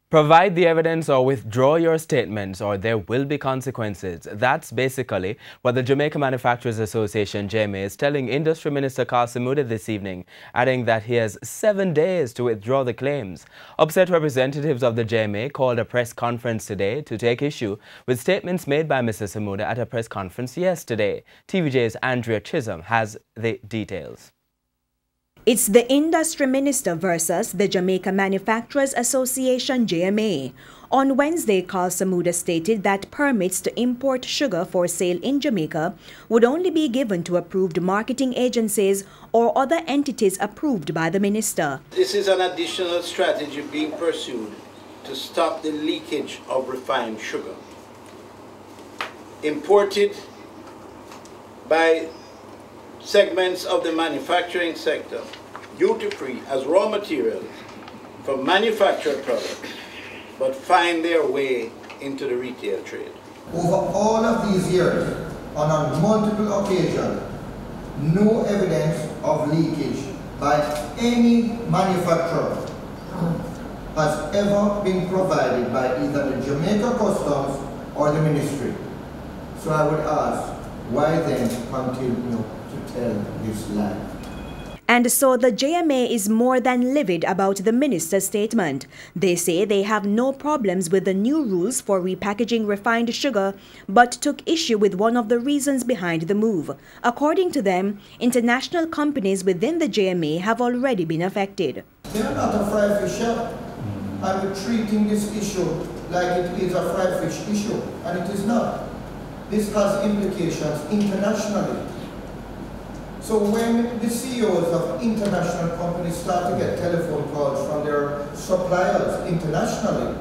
Provide the evidence or withdraw your statements or there will be consequences. That's basically what the Jamaica Manufacturers Association, J.M.A, is telling Industry Minister Karl Smoother this evening, adding that he has 7 days to withdraw the claims. Upset representatives of the J.M.A called a press conference today to take issue with statements made by Mr. Smoother at a press conference yesterday. TVJ's Andrea Chisholm has the details. It's the Industry Minister versus the Jamaica Manufacturers Association, J.M.A. On Wednesday, Karl Smoother stated that permits to import sugar for sale in Jamaica would only be given to approved marketing agencies or other entities approved by the minister. This is an additional strategy being pursued to stop the leakage of refined sugar imported by segments of the manufacturing sector, duty-free as raw materials for manufactured products, but find their way into the retail trade. Over all of these years, on multiple occasions, no evidence of leakage by any manufacturer has ever been provided by either the Jamaica Customs or the Ministry. So I would ask, why then continue to tell this lie? And so the J.M.A is more than livid about the minister's statement. They say they have no problems with the new rules for repackaging refined sugar, but took issue with one of the reasons behind the move. According to them, international companies within the J.M.A have already been affected. They are not a fried fish shop, and we're treating this issue like it is a fried fish issue, and it is not. This has implications internationally. So when the CEOs of international companies start to get telephone calls from their suppliers internationally,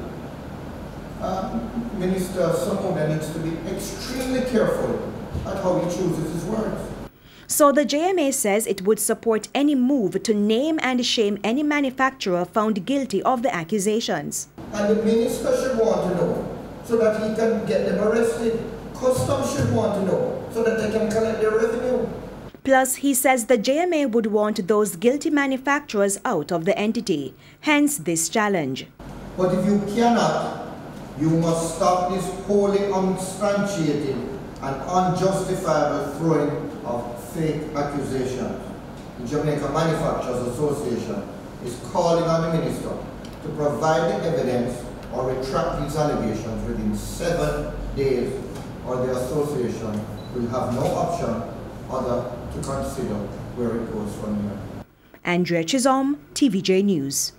Minister Smoother needs to be extremely careful at how he chooses his words. So the J.M.A says it would support any move to name and shame any manufacturer found guilty of the accusations. And the minister should want to know so that he can get them arrested. Customs should want to know so that they can collect their revenue. Plus, he says the J.M.A would want those guilty manufacturers out of the entity, hence this challenge. But if you cannot, you must stop this wholly unsubstantiated and unjustifiable throwing of fake accusations. The Jamaica Manufacturers Association is calling on the minister to provide the evidence or retract these allegations within 7 days, or the association will have no option other to consider where it goes from here. Andrea Chisholm, TVJ News.